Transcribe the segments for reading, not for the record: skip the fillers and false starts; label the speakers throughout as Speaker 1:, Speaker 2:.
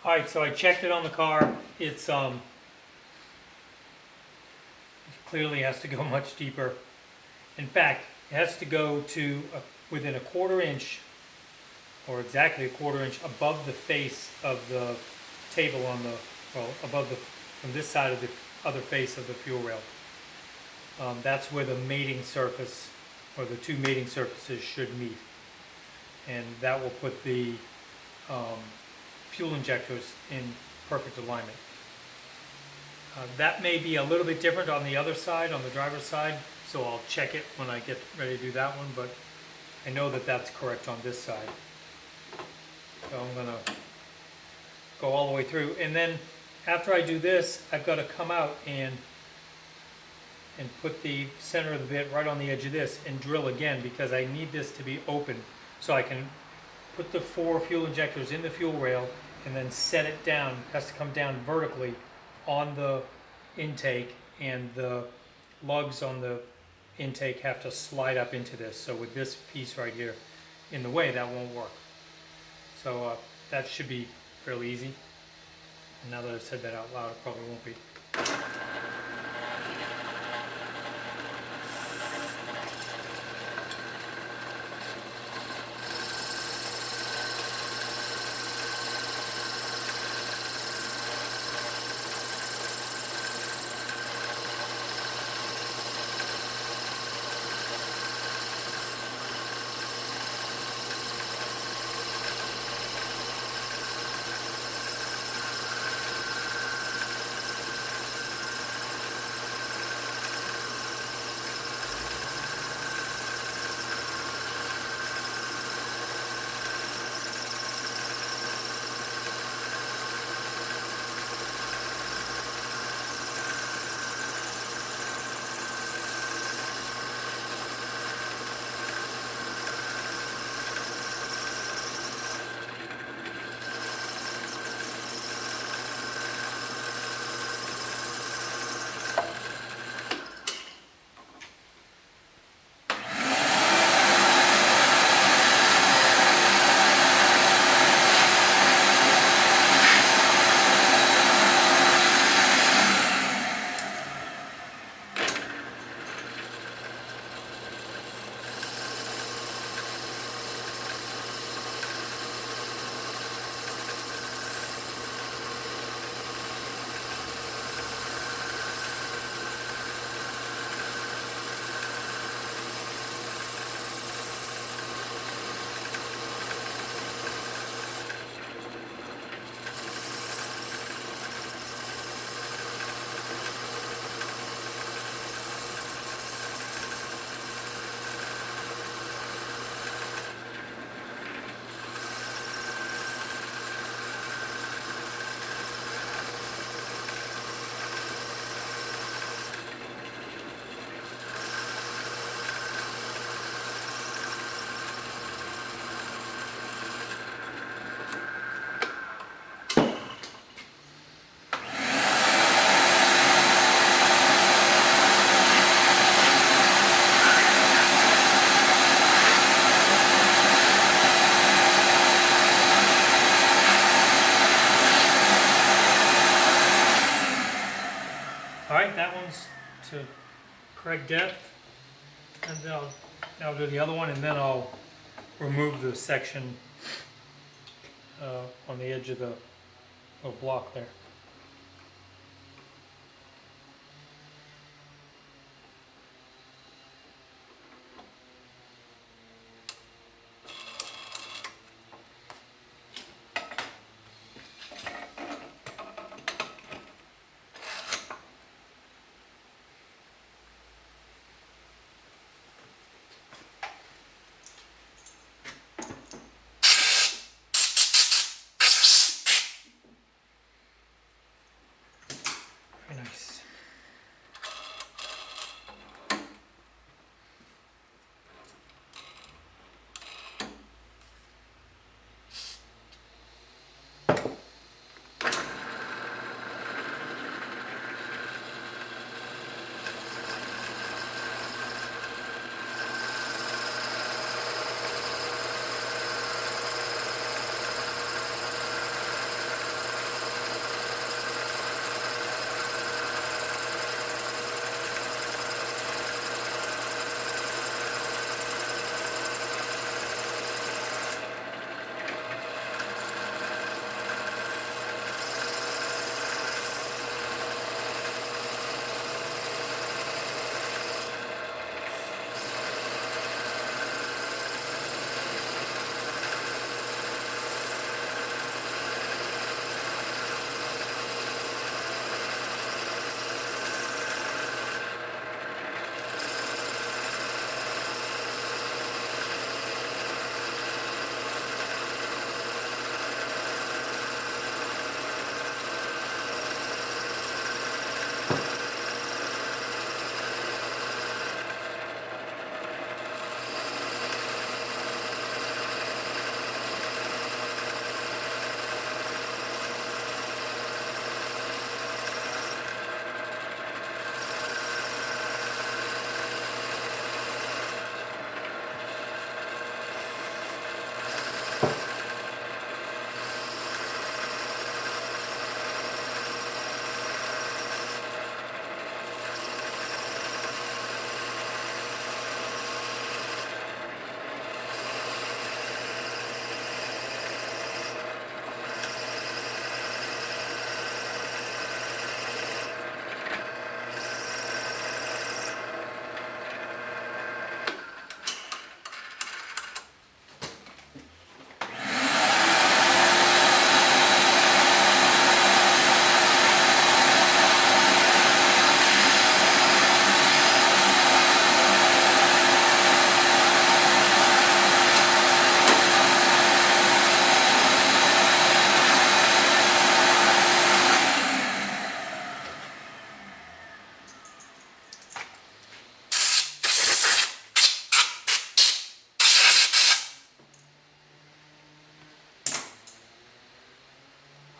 Speaker 1: Alright, so I checked it on the car. It's it clearly has to go much deeper. In fact, it has to go to within a quarter inch, or exactly a quarter inch above the face of the table on the, well, above the, from this side of the other face of the fuel rail. That's where the mating surface, or the two mating surfaces should meet. And that will put the fuel injectors in perfect alignment. That may be a little bit different on the other side, on the driver's side, so I'll check it when I get ready to do that one, but I know that that's correct on this side. So I'm going to go all the way through, and then after I do this, I've got to come out and put the center of the bit right on the edge of this and drill again, because I need this to be open so I can put the 4 fuel injectors in the fuel rail and then set it down. It has to come down vertically on the intake, and the lugs on the intake have to slide up into this. So with this piece right here in the way, that won't work. So that should be fairly easy. And now that I've said that out loud, it probably won't be. Alright, that one's to correct depth, and then I'll do the other one, and then I'll remove the section on the edge of the block there.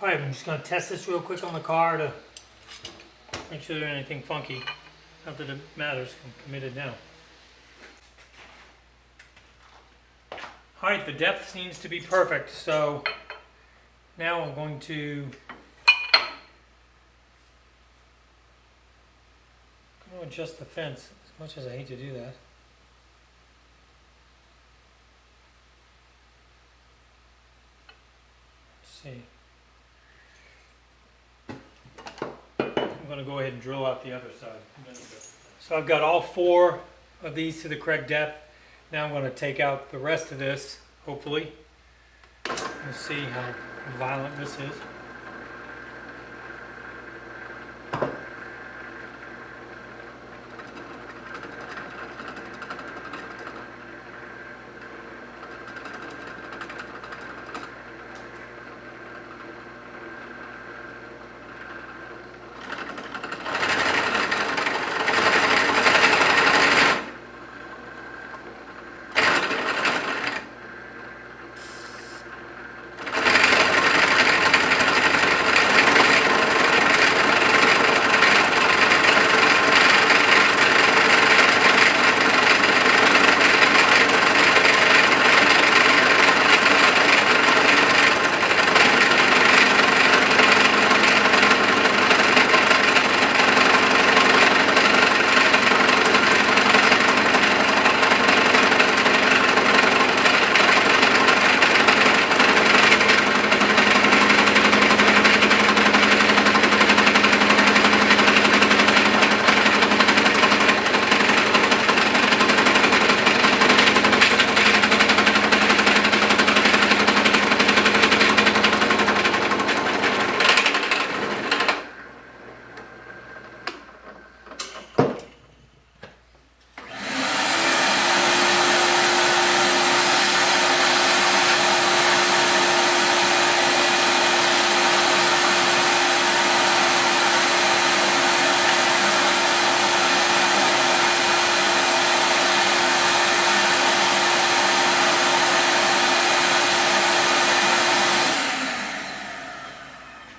Speaker 1: Alright, I'm just going to test this real quick on the car to make sure there's anything funky. Not that it matters, I'm committed now. Alright, the depth seems to be perfect, so now I'm going to adjust the fence, as much as I hate to do that. Let's see. I'm going to go ahead and drill out the other side. So I've got all 4 of these to the correct depth. Now I'm going to take out the rest of this, hopefully. Let's see how violent this is.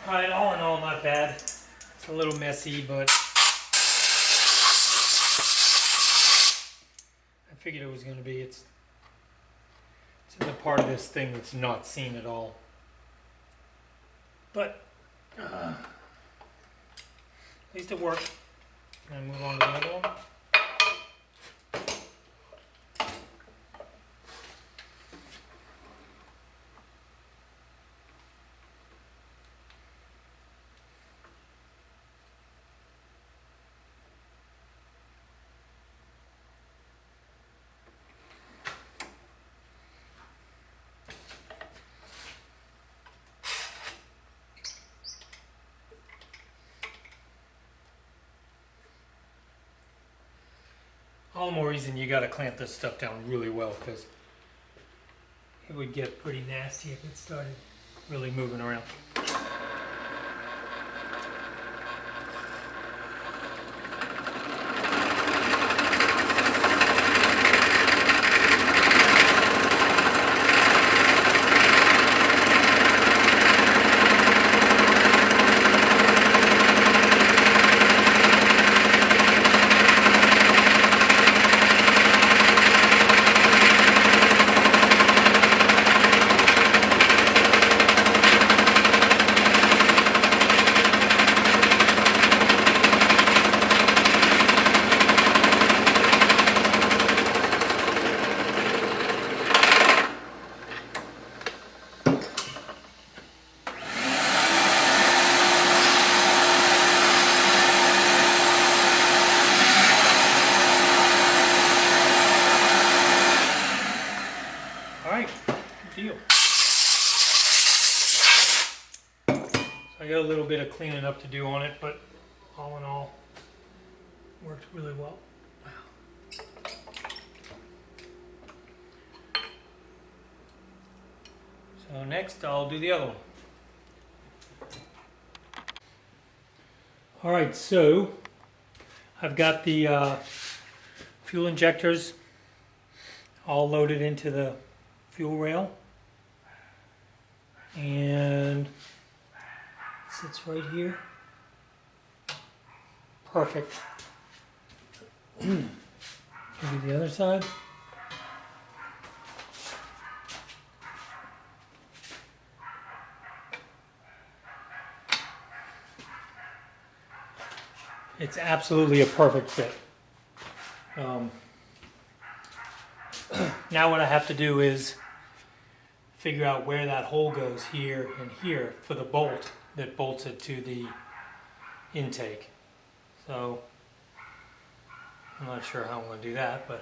Speaker 1: Alright, all in all, not bad. It's a little messy, but I figured it was going to be. It's in the part of this thing that's not seen at all. But at least it worked. And I move on to the other one. All the more reason you got to clamp this stuff down really well, because it would get pretty nasty if it started really moving around. Deal. So I got a little bit of cleaning up to do on it, but all in all, worked really well. Wow. So next I'll do the other one. Alright, so I've got the fuel injectors all loaded into the fuel rail. And Sits right here. Perfect. Maybe the other side. It's absolutely a perfect fit. Now what I have to do is figure out where that hole goes here and here for the bolt that bolts it to the intake. So I'm not sure how I'm going to do that, but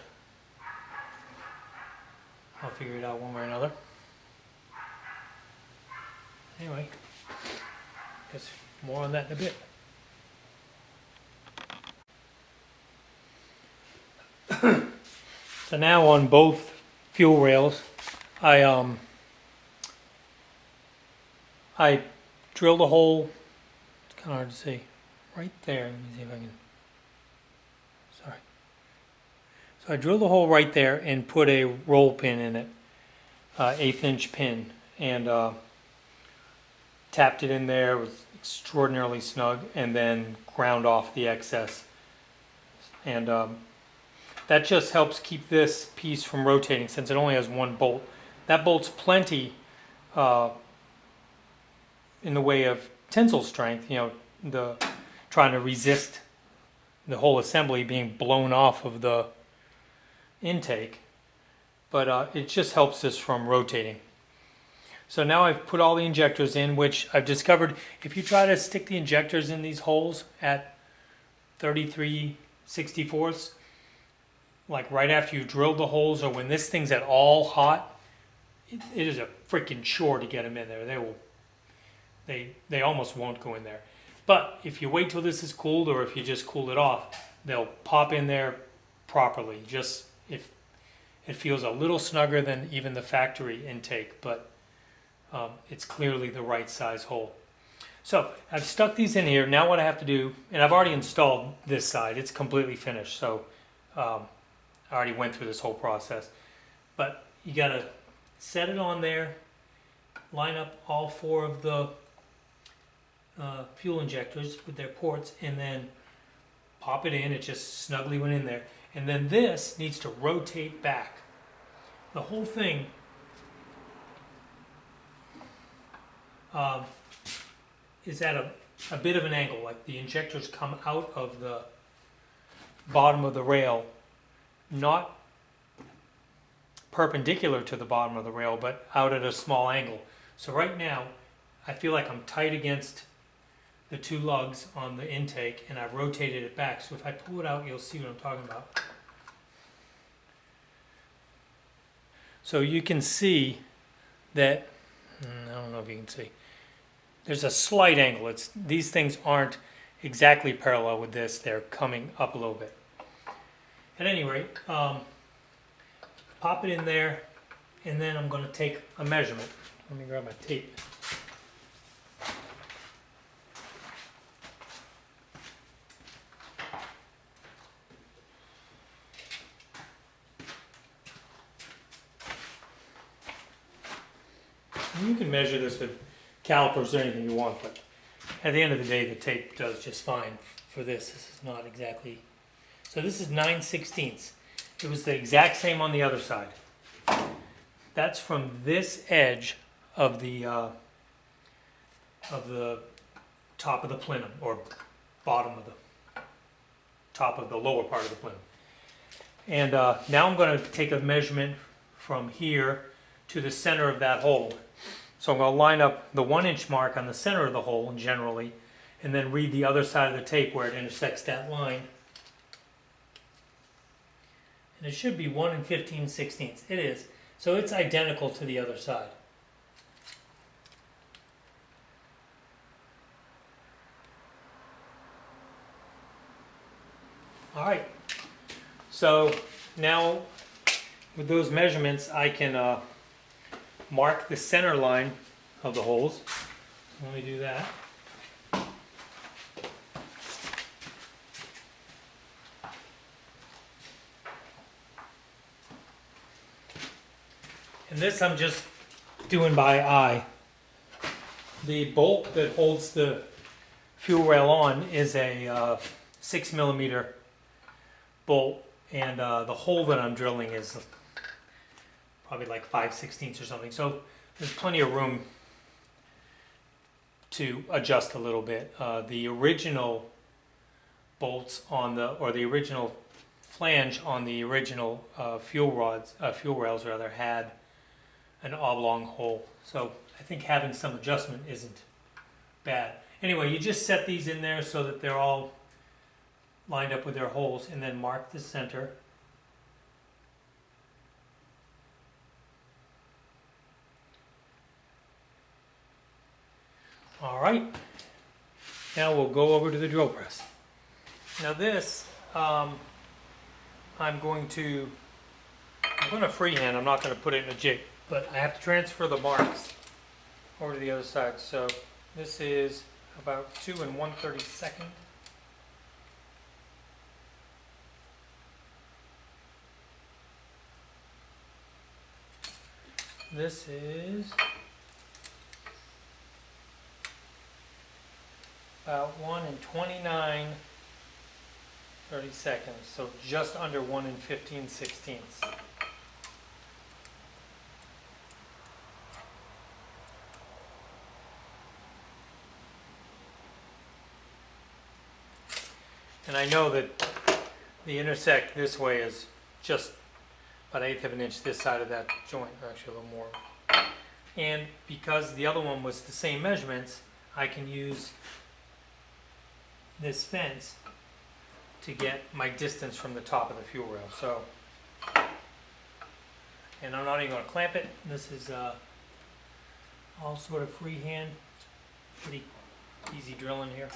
Speaker 1: I'll figure it out one way or another. Anyway, guess more on that in a bit. So now on both fuel rails, I drilled a hole. It's kind of hard to see. Right there. Let me see if I can. Sorry. So I drilled a hole right there and put a roll pin in it, 1/8 inch pin, and tapped it in there. It was extraordinarily snug, and then ground off the excess. And that just helps keep this piece from rotating since it only has one bolt. That bolt's plenty in the way of tensile strength, the trying to resist the whole assembly being blown off of the intake, but it just helps this from rotating. So now I've put all the injectors in, which I've discovered if you try to stick the injectors in these holes at 33/64ths, like right after you drilled the holes or when this thing's at all hot, it is a freaking chore to get them in there. They almost won't go in there. But if you wait till this is cooled, or if you just cool it off, they'll pop in there properly. Just if it feels a little snugger than even the factory intake, but it's clearly the right size hole. So I've stuck these in here. Now what I have to do, and I've already installed this side. It's completely finished. So I already went through this whole process. But you got to set it on there, line up all 4 of the fuel injectors with their ports, and then pop it in. It just snugly went in there. And then this needs to rotate back. The whole thing is at a bit of an angle, like the injectors come out of the bottom of the rail, not perpendicular to the bottom of the rail, but out at a small angle. So right now, I feel like I'm tight against the 2 lugs on the intake, and I've rotated it back. So if I pull it out, you'll see what I'm talking about. So you can see that, I don't know if you can see, there's a slight angle. These things aren't exactly parallel with this. They're coming up a little bit. At any rate, pop it in there, and then I'm going to take a measurement. Let me grab my tape. And you can measure this with calipers or anything you want, but at the end of the day, the tape does just fine for this. This is not exactly... So this is 9/16. It was the exact same on the other side. That's from this edge of the top of the plenum, or bottom of the top of the lower part of the plenum. And now I'm going to take a measurement from here to the center of that hole. So I'm going to line up the 1 inch mark on the center of the hole generally, and then read the other side of the tape where it intersects that line. And it should be 1 15/16. It is. So it's identical to the other side. All right. So now with those measurements, I can mark the center line of the holes. Let me do that. And this I'm just doing by eye. The bolt that holds the fuel rail on is a 6mm bolt, and the hole that I'm drilling is probably like 5/16 or something. So there's plenty of room to adjust a little bit. The original bolts on the original flange on the original fuel rails rather, had an oblong hole. So I think having some adjustment isn't bad. Anyway, you just set these in there so that they're all lined up with their holes, and then mark the center. All right, now we'll go over to the drill press. Now this, I'm going to freehand. I'm not going to put it in a jig, but I have to transfer the marks over to the other side. So this is about 2 1/32. This is about 1 29/32, so just under 1 15/16. And I know that the intersect this way is just about 1/8 of an inch this side of that joint, or actually a little more. And because the other one was the same measurements, I can use this fence to get my distance from the top of the fuel rail. So, and I'm not even going to clamp it. This is all sort of freehand. It's pretty easy drilling here.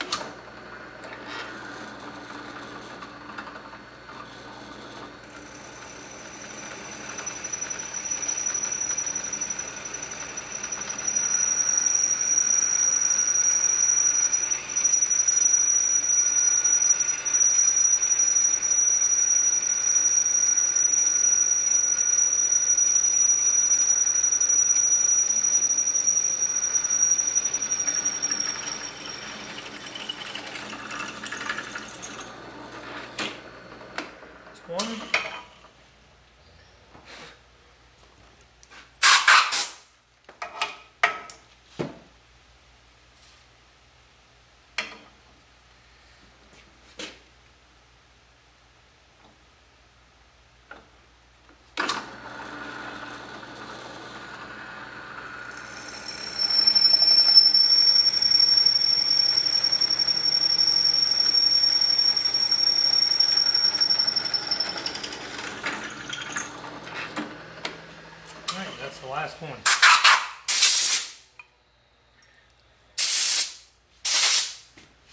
Speaker 1: One. That's the last one.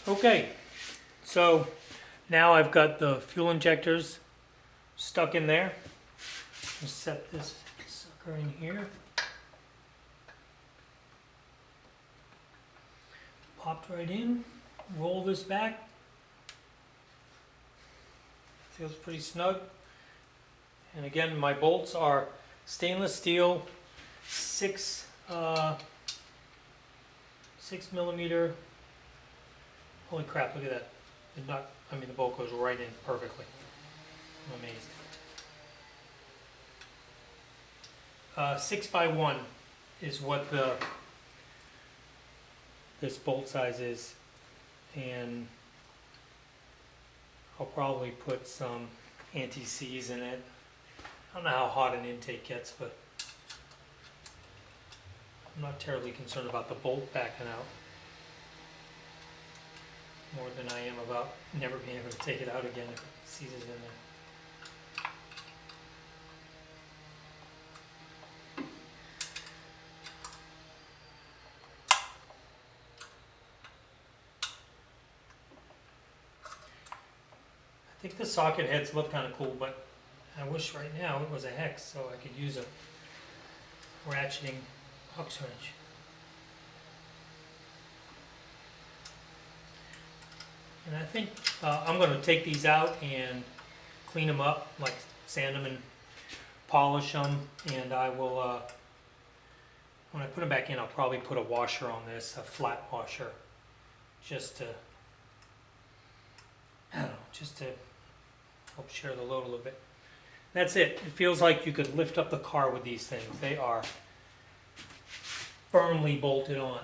Speaker 1: Okay, so now I've got the fuel injectors stuck in there. I'll set this sucker in here. Popped right in. Roll this back. Feels pretty snug. And again, my bolts are stainless steel, 6mm. Holy crap! Look at that. The bolt goes right in perfectly. Amazing. 6x1 is what this bolt size is, and I'll probably put some anti-seize in it. I don't know how hot an intake gets, but I'm not terribly concerned about the bolt backing out more than I am about never being able to take it out again if it seizes in there. I think the socket heads look kind of cool, but I wish right now it was a hex so I could use a ratcheting hex wrench. And I think I'm going to take these out and clean them up, like sand them and polish them, and I will when I put them back in, I'll probably put a washer on this, a flat washer, just to, I don't know, just to help share the load a little bit. That's it. It feels like you could lift up the car with these things. They are firmly bolted on.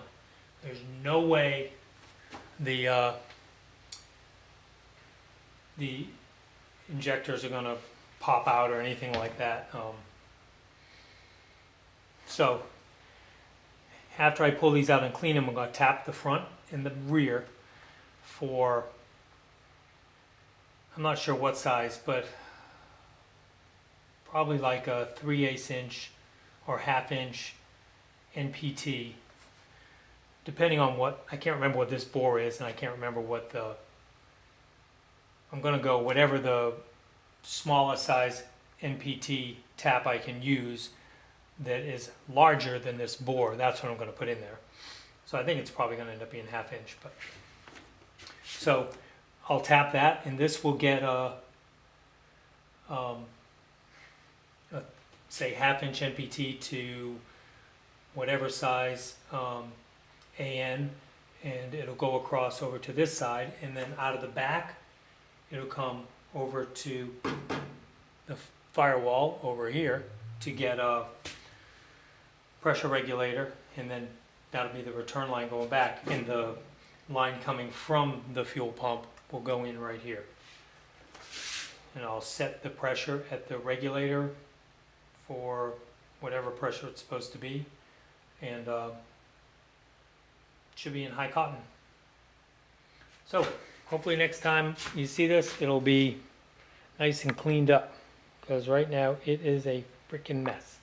Speaker 1: There's no way the injectors are going to pop out or anything like that. So after I pull these out and clean them, I'm going to tap the front and the rear for, I'm not sure what size, but probably like a 3/8 inch or 1/2 inch NPT, depending on what, I can't remember what this bore is, and I can't remember what the, I'm going to go whatever the smallest size NPT tap I can use that is larger than this bore. That's what I'm going to put in there. So I think it's probably going to end up being 1/2 inch. But so I'll tap that, and this will get a say 1/2 inch NPT to whatever size AN, and it'll go across over to this side, and then out of the back it'll come over to the firewall over here to get a pressure regulator, and then that'll be the return line going back, and the line coming from the fuel pump will go in right here. And I'll set the pressure at the regulator for whatever pressure it's supposed to be, and should be in high cotton. So hopefully next time you see this, it'll be nice and cleaned up, because right now it is a freaking mess.